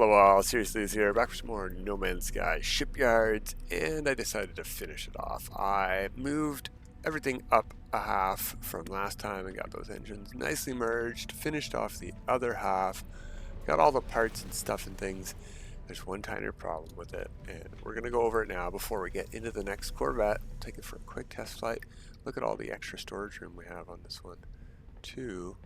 Hello all, Seriously is here, back for some more No Man's Sky Shipyards, and I decided to finish it off. I moved everything up a half from last time and got those engines nicely merged, finished off the other half, got all the parts and stuff and things. There's one tiny problem with it, and we're going to go over it now before we get into the next Corvette. Take it for a quick test flight. Look at all the extra storage room we have on this one. 2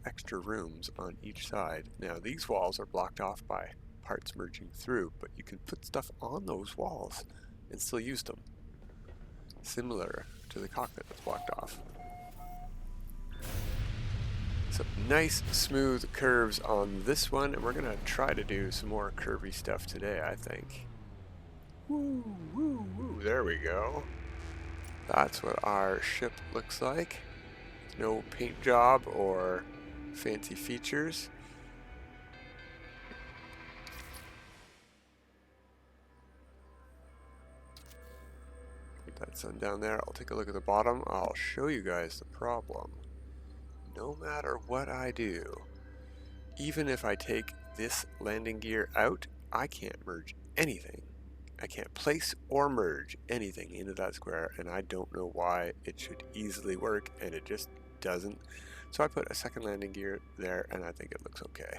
extra rooms on each side. Now these walls are blocked off by parts merging through, but you can put stuff on those walls and still use them. Similar to the cockpit that's blocked off. So nice smooth curves on this one, and we're gonna try to do some more curvy stuff today, I think. Woo, woo, woo, there we go. That's what our ship looks like. No paint job or fancy features. Put that sun down there. I'll take a look at the bottom. I'll show you guys the problem. No matter what I do, even if I take this landing gear out, I can't merge anything. I can't place or merge anything into that square, and I don't know why. It should easily work, and it just doesn't. So I put a second landing gear there, and I think it looks okay.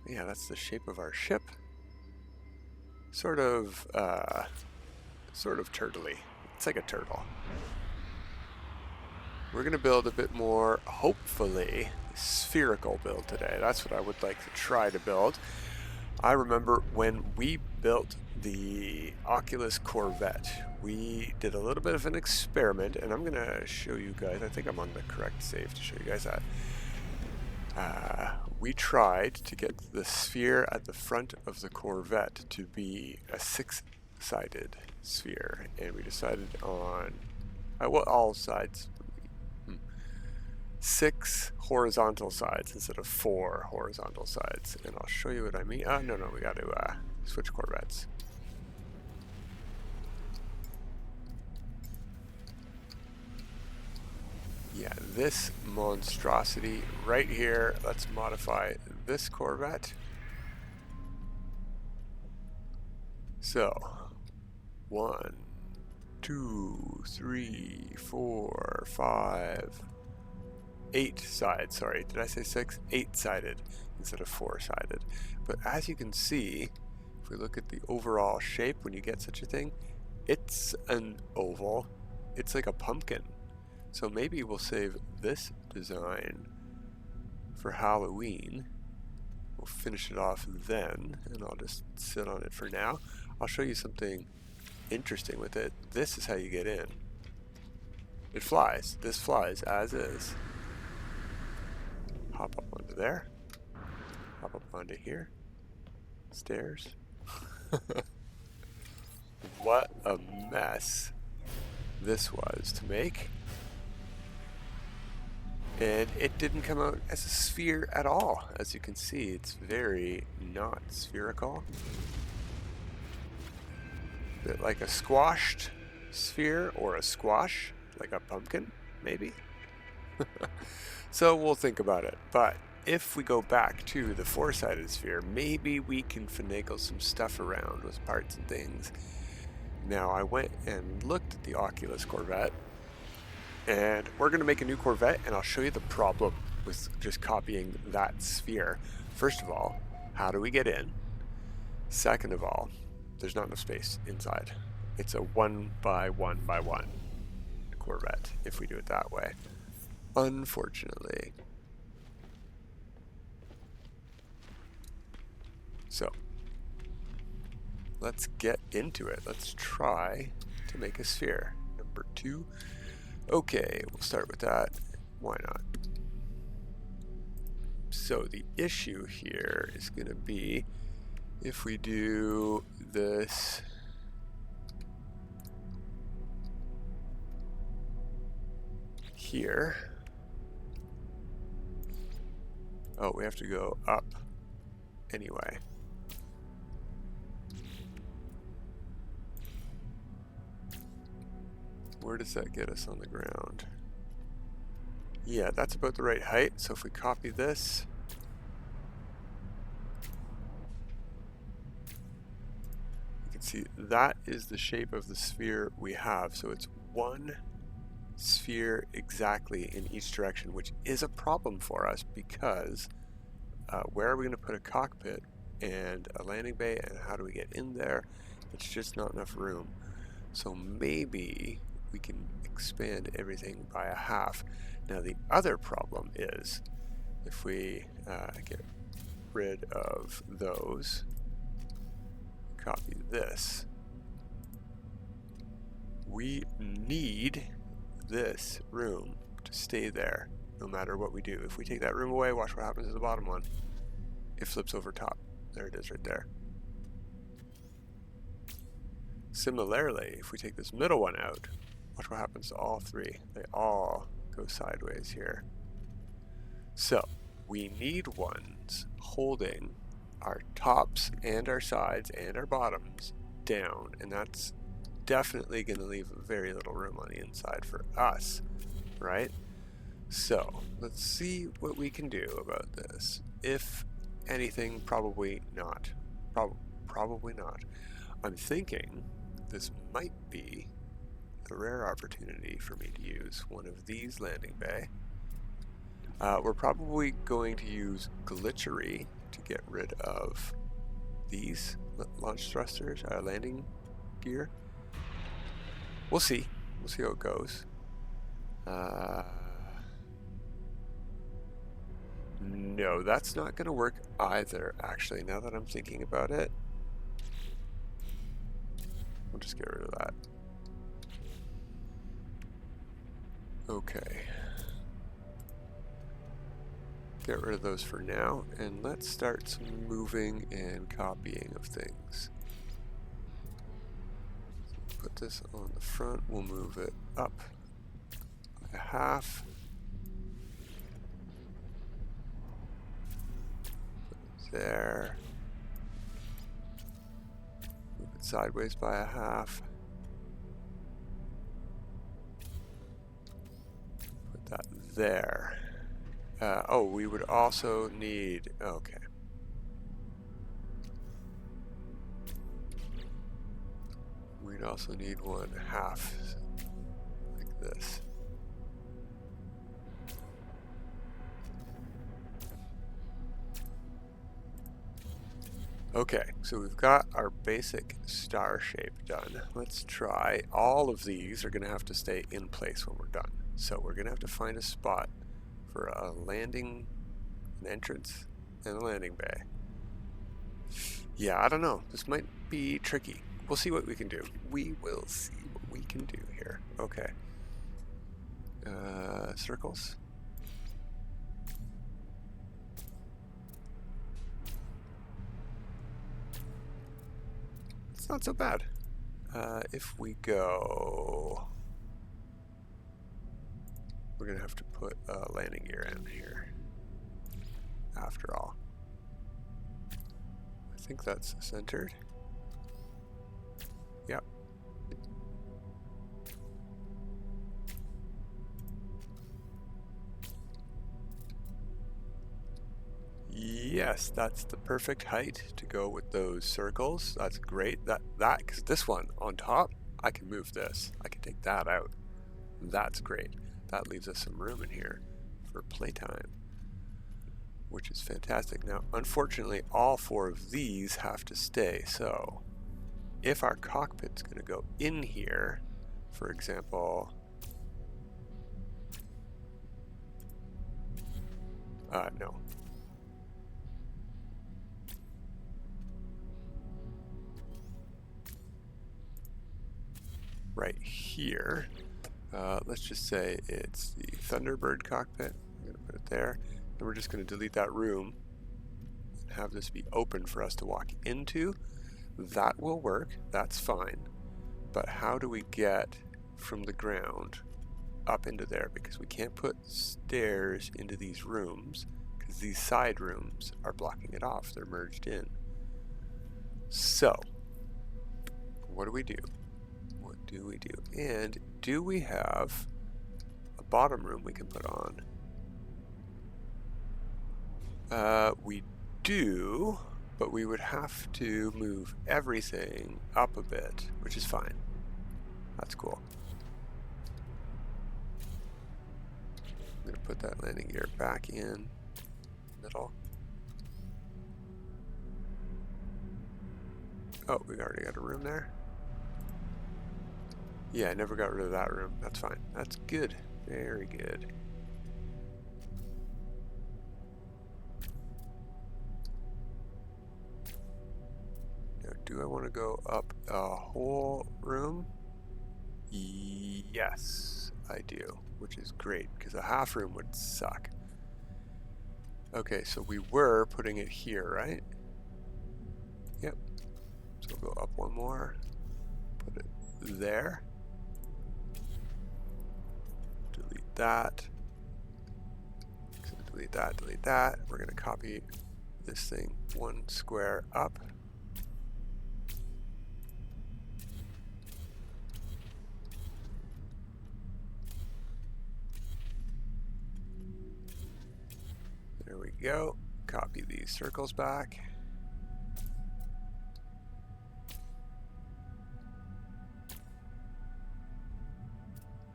Yeah, that's the shape of our ship. Sort of turtly. It's like a turtle. We're gonna build a bit more, hopefully, spherical build today. That's what I would like to try to build. I remember when we built the Oculus Corvette, we did a little bit of an experiment, and I'm gonna show you guys. I think I'm on the correct save to show you guys that. We tried to get the sphere at the front of the Corvette to be a 6-sided sphere, and we decided on all sides. 6 horizontal sides instead of 4 horizontal sides, and I'll show you what I mean. No, we got to switch Corvettes. Yeah, this monstrosity right here. Let's modify this Corvette. So 1, 2, 3, 4, 5, 8 sides. Sorry, did I say 6? 8-sided instead of 4-sided. But as you can see, if we look at the overall shape, when you get such a thing, it's an oval. It's like a pumpkin. So maybe we'll save this design for Halloween. We'll finish it off then, and I'll just sit on it for now. I'll show you something interesting with it. This is how you get in. It flies. This flies as is. Hop up onto there. Hop up onto here. Stairs. What a mess this was to make. And it didn't come out as a sphere at all. As you can see, it's very not spherical. A bit like a squashed sphere, or a squash, like a pumpkin, maybe. So we'll think about it. But if we go back to the 4-sided sphere, maybe we can finagle some stuff around with parts and things. Now I went and looked at the Oculus Corvette, and we're going to make a new Corvette, and I'll show you the problem with just copying that sphere. First of all, how do we get in? Second of all, there's not enough space inside. It's a 1 by 1 by 1 Corvette if we do it that way, unfortunately. So let's get into it. Let's try to make a sphere. Number 2. Okay, we'll start with that. Why not? So the issue here is going to be if we do this here. Oh, we have to go up anyway. Where does that get us on the ground? Yeah, that's about the right height. So if we copy this, can see that is the shape of the sphere we have. So it's one sphere exactly in each direction, which is a problem for us because where are we going to put a cockpit and a landing bay, and how do we get in there? It's just not enough room. So maybe we can expand everything by a half. Now the other problem is if we get rid of those, copy this, we need this room to stay there no matter what we do. If we take that room away, watch what happens to the bottom one. It flips over top. There it is right there. Similarly, if we take this middle one out, watch what happens to all three. They all go sideways here. So we need ones holding our tops and our sides and our bottoms down, and that's definitely going to leave very little room on the inside for us, right? So let's see what we can do about this. If anything, probably not. Probably not. I'm thinking this might be a rare opportunity for me to use one of these landing bay. We're probably going to use glitchery to get rid of these launch thrusters, landing gear. We'll see. We'll see how it goes. No, that's not going to work either, actually, now that I'm thinking about it. We'll just get rid of that. Okay. Get rid of those for now, and let's start some moving and copying of things. Put this on the front, we'll move it up by a half. Put it there. Move it sideways by a half. Put that there. Oh, we would also need, okay. We'd also need one half, like this. Okay, so we've got our basic star shape done. Let's try, all of these are gonna have to stay in place when we're done. So we're gonna have to find a spot for a landing, an entrance, and a landing bay. Yeah, I don't know. This might be tricky. We'll see what we can do. We will see what we can do here. Okay. Circles. It's not so bad. If we go... We're going to have to put a landing gear in here, after all. I think that's centered. Yep. Yes, that's the perfect height to go with those circles. That's great. Because this one on top, I can move this. I can take that out. That's great. That leaves us some room in here for playtime, which is fantastic. Now, unfortunately, all four of these have to stay. So if our cockpit's going to go in here, for example, no. Right here, let's just say it's the Thunderbird cockpit. I'm going to put it there. And we're just going to delete that room and have this be open for us to walk into. That will work. That's fine. But how do we get from the ground up into there? Because we can't put stairs into these rooms because these side rooms are blocking it off. They're merged in. So, what do we do? What do we do? And do we have a bottom room we can put on? We do. but we would have to move everything up a bit, which is fine. That's cool. I'm gonna put that landing gear back in middle. Oh, we already got a room there. Yeah, I never got rid of that room. That's fine. That's good. Very good. Now, do I want to go up a whole room? Yes, I do, which is great because a half room would suck. Okay, so we were putting it here, right? Yep. So we'll go up one more, put it there. Delete that. So delete that, delete that. We're going to copy this thing one square up. There we go. Copy these circles back.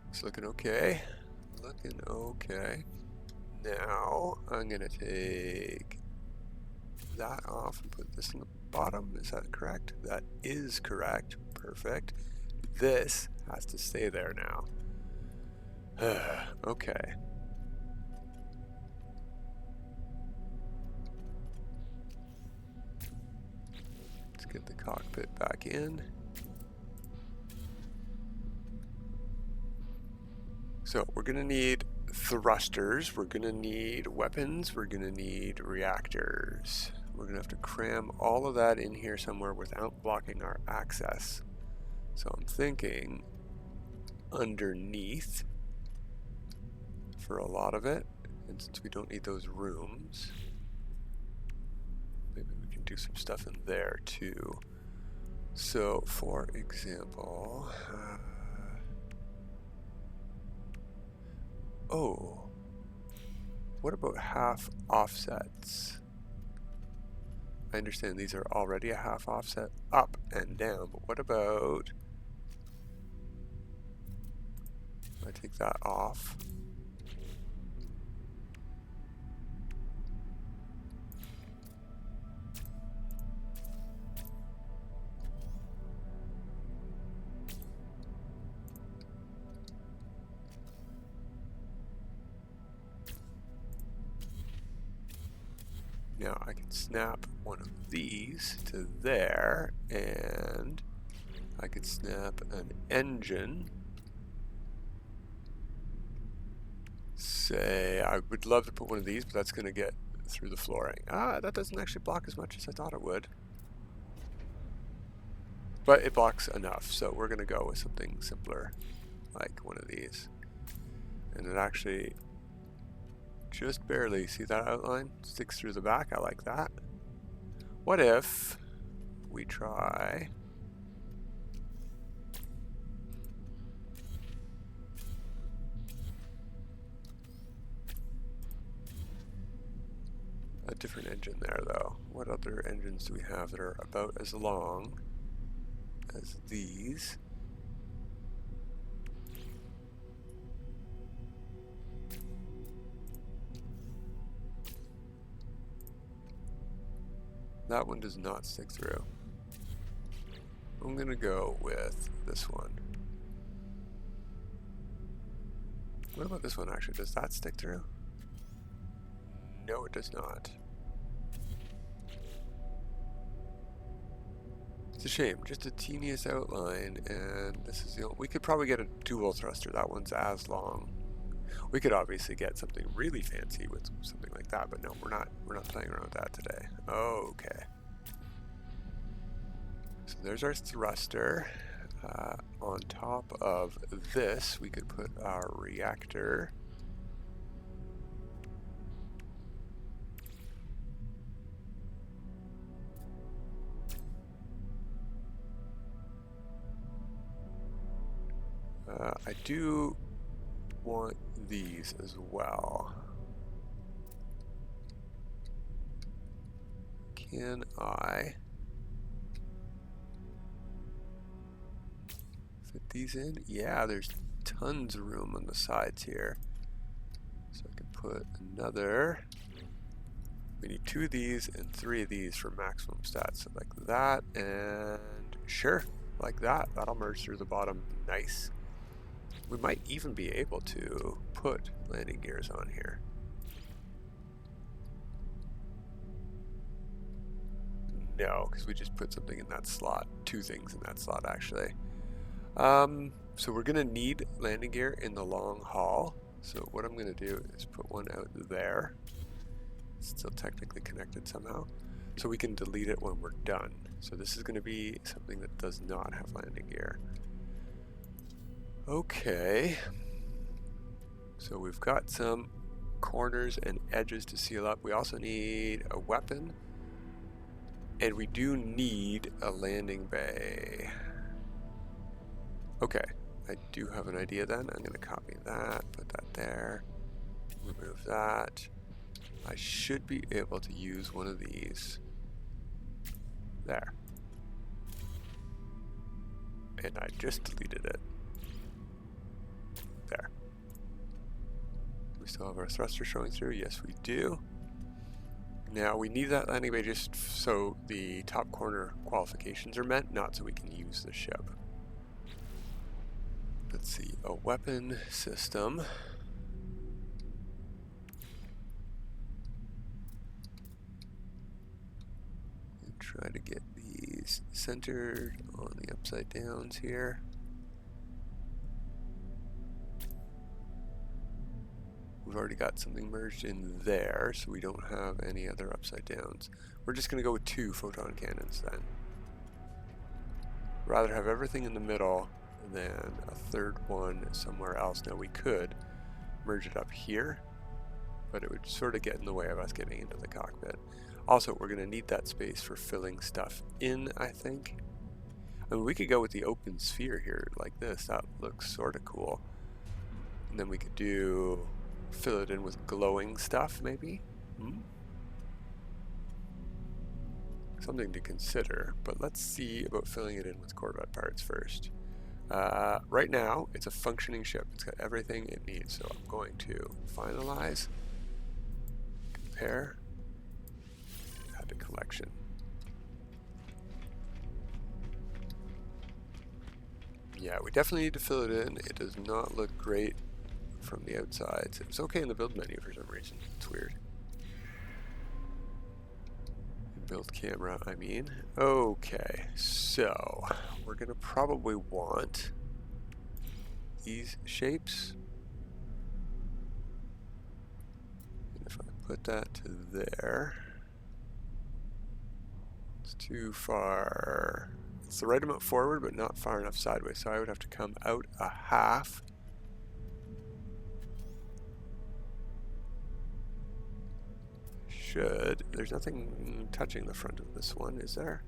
It's looking okay. Looking okay. Now I'm gonna take that off and put this in the bottom. Is that correct? That is correct. Perfect. This has to stay there now. Okay. Let's get the cockpit back in. So we're gonna need thrusters, we're gonna need weapons, we're gonna need reactors. We're gonna have to cram all of that in here somewhere without blocking our access. So I'm thinking underneath for a lot of it, and since we don't need those rooms, maybe we can do some stuff in there too. So for example, oh, what about half offsets? I understand these are already a half offset up and down, but what about, I take that off. Now I can snap one of these to there, and I could snap an engine. Say, I would love to put one of these, but that's going to get through the flooring. Ah, that doesn't actually block as much as I thought it would. But it blocks enough, so we're going to go with something simpler, like one of these. And it actually just barely, see that outline? Sticks through the back, I like that. What if we try a different engine there though? What other engines do we have that are about as long as these? That one does not stick through. I'm gonna go with this one. What about this one actually? Does that stick through? No, it does not. It's a shame, just a teeniest outline, and this is the only, we could probably get a dual thruster. That one's as long. We could obviously get something really fancy with something like that, but no, we're not playing around with that today. Okay. So there's our thruster. On top of this, we could put our reactor. I do want these as well. can I fit these in? Yeah, there's tons of room on the sides here. So I can put another. We need 2 of these and 3 of these for maximum stats. So like that, and sure, like that. That'll merge through the bottom. Nice. We might even be able to put landing gears on here. No, because we just put something in that slot. 2 things in that slot, actually. So we're going to need landing gear in the long haul. So what I'm going to do is put one out there. It's still technically connected somehow. So we can delete it when we're done. So this is going to be something that does not have landing gear. Okay. So we've got some corners and edges to seal up. We also need a weapon. And we do need a landing bay. Okay, I do have an idea then. I'm going to copy that, put that there, remove that. I should be able to use one of these. There. And I just deleted it. There. We still have our thruster showing through? Yes, we do. Now we need that landing bay just so the top corner qualifications are met, not so we can use the ship. Let's see, a weapon system. And try to get these centered on the upside downs here. We've already got something merged in there, so we don't have any other upside downs. We're just going to go with 2 photon cannons then. Rather have everything in the middle than a third one somewhere else. Now we could merge it up here, but it would sort of get in the way of us getting into the cockpit. Also, we're going to need that space for filling stuff in, I think. I mean, we could go with the open sphere here like this. That looks sort of cool. And then we could fill it in with glowing stuff, maybe? Something to consider, but let's see about filling it in with Corvette parts first. Right now, it's a functioning ship. It's got everything it needs, so I'm going to finalize, compare, add to collection. Yeah, we definitely need to fill it in. It does not look great from the outside. It's okay in the build menu for some reason. It's weird. Build camera, I mean. Okay, so we're gonna probably want these shapes. And if I put that to there, it's too far. It's the right amount forward, but not far enough sideways. So I would have to come out a half. There's nothing touching the front of this one, is there?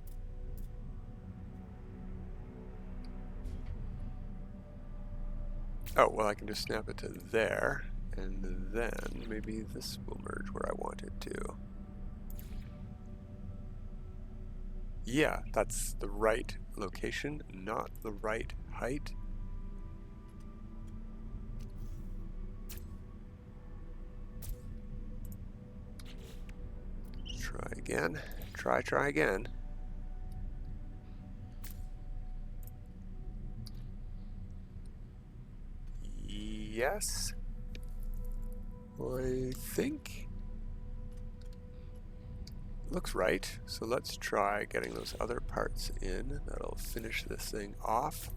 Oh, well, I can just snap it to there, and then maybe this will merge where I want it to. Yeah, that's the right location, not the right height. Try again. Try again. Yes. I think looks right. So let's try getting those other parts in. That'll finish this thing off.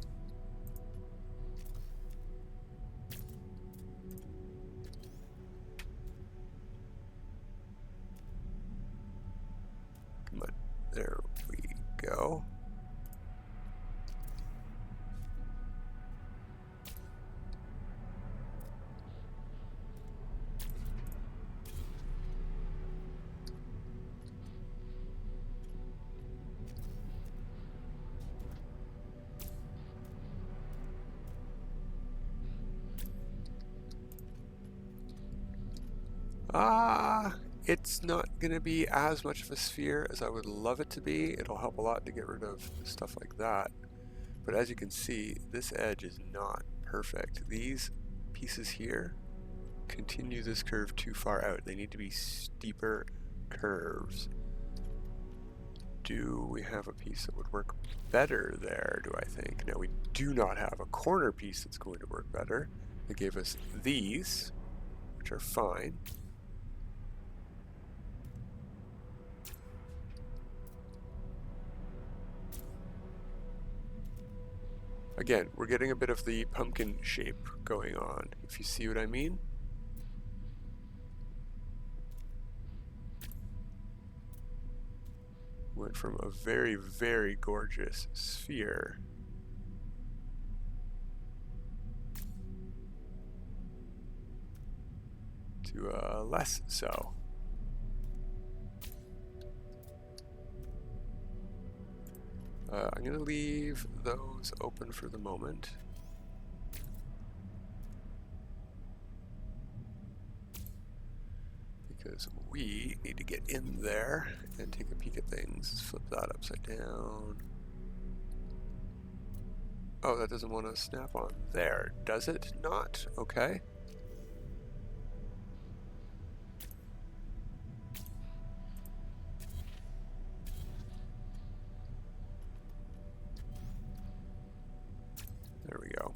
Come on. There we go. It's not going to be as much of a sphere as I would love it to be. It'll help a lot to get rid of stuff like that. But as you can see, this edge is not perfect. These pieces here continue this curve too far out. They need to be steeper curves. Do we have a piece that would work better there, do I think? Now, we do not have a corner piece that's going to work better. They gave us these, which are fine. Again, we're getting a bit of the pumpkin shape going on, if you see what I mean. Went from a very, very gorgeous sphere to less so. I'm going to leave those open for the moment. Because we need to get in there and take a peek at things. Let's flip that upside down. Oh, that doesn't want to snap on there, does it not? Okay. There we go.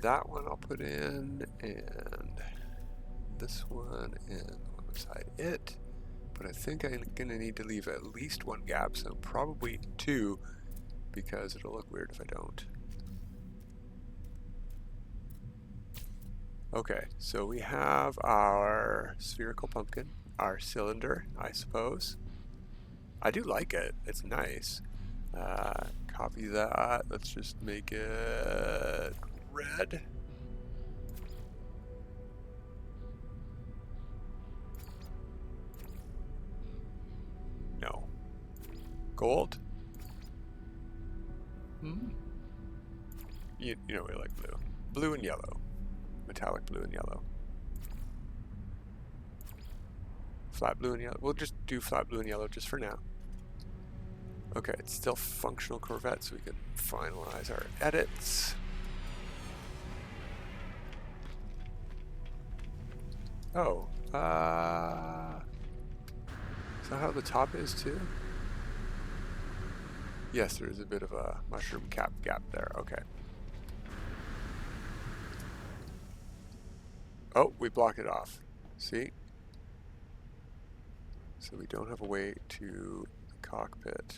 That one I'll put in, and this one, and the one beside it. But I think I'm gonna need to leave at least one gap, so probably two, because it'll look weird if I don't. Okay, so we have our spherical pumpkin, our cylinder, I suppose. I do like it, it's nice. Copy that, let's just make it red. No. Gold? You know we like blue. Blue and yellow. Metallic blue and yellow. Flat blue and yellow. We'll just do flat blue and yellow just for now. Okay, it's still functional Corvette, so we can finalize our edits. Oh, is that how the top is too? Yes, there is a bit of a mushroom cap gap there, okay. Oh, we blocked it off, see? So we don't have a way to the cockpit.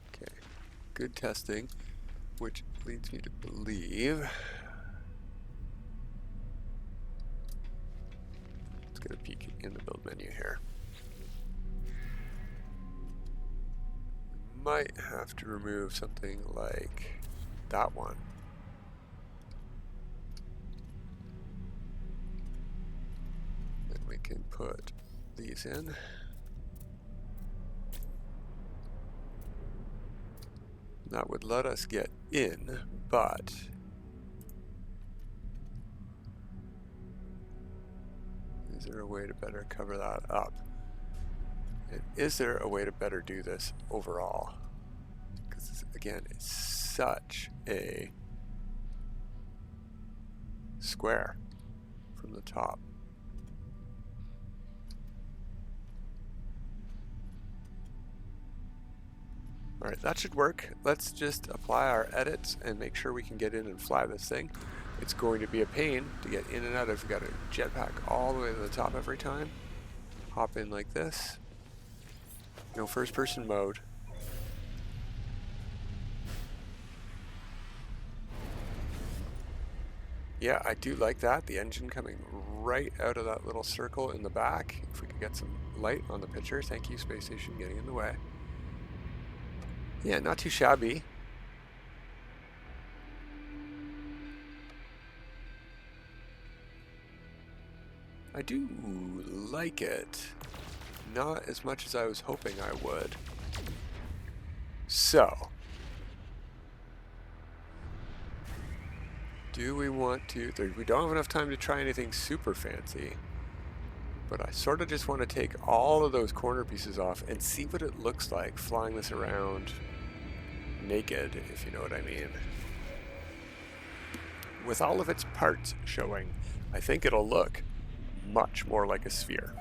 Okay, good testing, which leads me to believe. Let's get a peek in the build menu here. Might have to remove something like that one. Then we can put these in. That would let us get in, but is there a way to better cover that up? And is there a way to better do this overall? Because again, it's such a square from the top. Alright, that should work. Let's just apply our edits and make sure we can get in and fly this thing. It's going to be a pain to get in and out if you've got a jetpack all the way to the top every time. Hop in like this. No first person mode. Yeah, I do like that. The engine coming right out of that little circle in the back. If we could get some light on the picture. Thank you, space station, getting in the way. Yeah, not too shabby. I do like it. Not as much as I was hoping I would. So, do we want to... We don't have enough time to try anything super fancy. But I sort of just want to take all of those corner pieces off and see what it looks like flying this around naked, if you know what I mean. With all of its parts showing, I think it'll look much more like a sphere.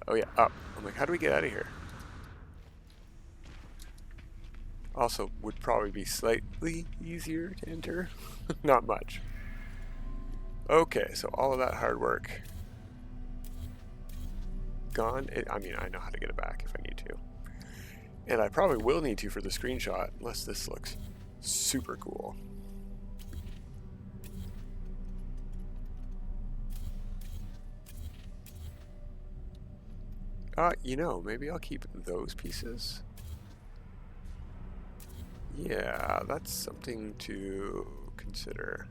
Oh yeah, up. I'm like, how do we get out of here? Also, would probably be slightly easier to enter. Not much. Okay, so all of that hard work gone. I mean, I know how to get it back if I need to. And I probably will need to for the screenshot, unless this looks super cool. You know, maybe I'll keep those pieces. Yeah, that's something to consider.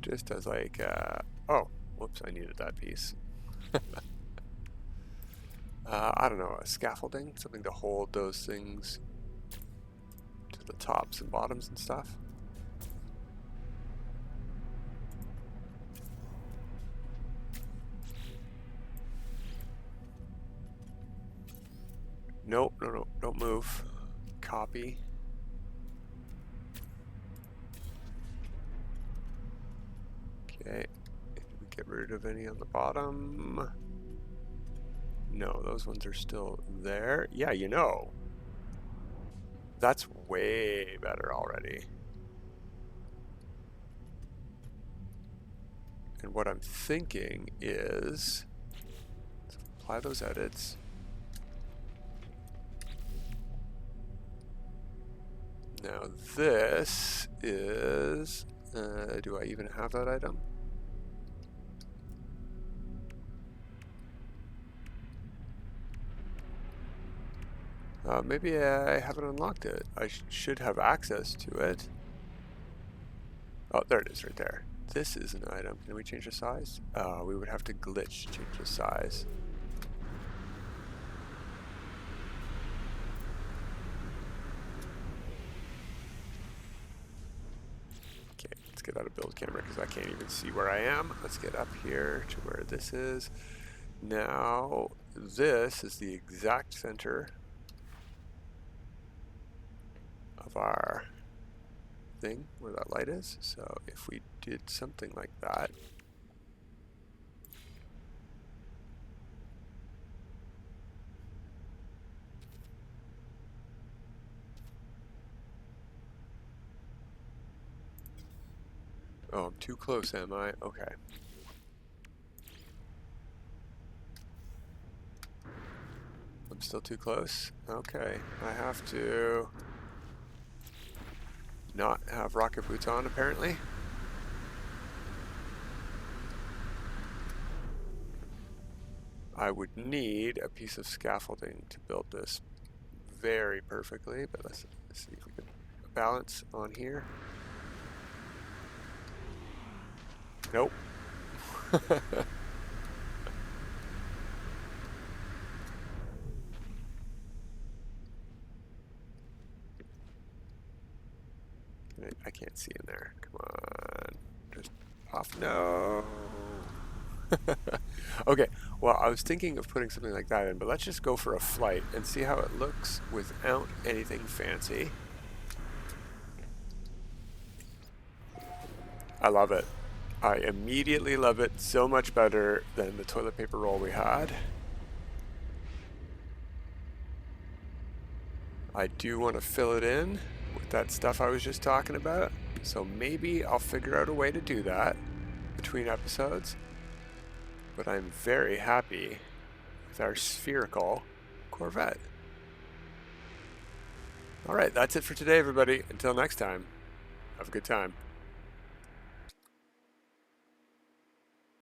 Just as like, oh, whoops, I needed that piece. I don't know, a scaffolding, something to hold those things to the tops and bottoms and stuff. Nope, no, don't move. Copy. Okay, did we get rid of any on the bottom? No, those ones are still there. Yeah, you know. That's way better already. And what I'm thinking is, let's apply those edits. Now this is, do I even have that item? Maybe I haven't unlocked it. I should have access to it. Oh, there it is right there. This is an item. Can we change the size? We would have to glitch to change the size. Okay, let's get out of build camera because I can't even see where I am. Let's get up here to where this is. Now, this is the exact center of our thing where that light is. So if we did something like that, oh, I'm too close, am I? Okay. I'm still too close? Okay, I have to not have rocket boots on, apparently. I would need a piece of scaffolding to build this very perfectly, but let's see if we can balance on here. Nope. I can't see in there. Come on. Just off. No. Okay, well, I was thinking of putting something like that in, but let's just go for a flight and see how it looks without anything fancy. I love it. I immediately love it so much better than the toilet paper roll we had. I do want to fill it in with that stuff I was just talking about. So maybe I'll figure out a way to do that between episodes. But I'm very happy with our Spherical Corvette. Alright, that's it for today, everybody. Until next time, have a good time.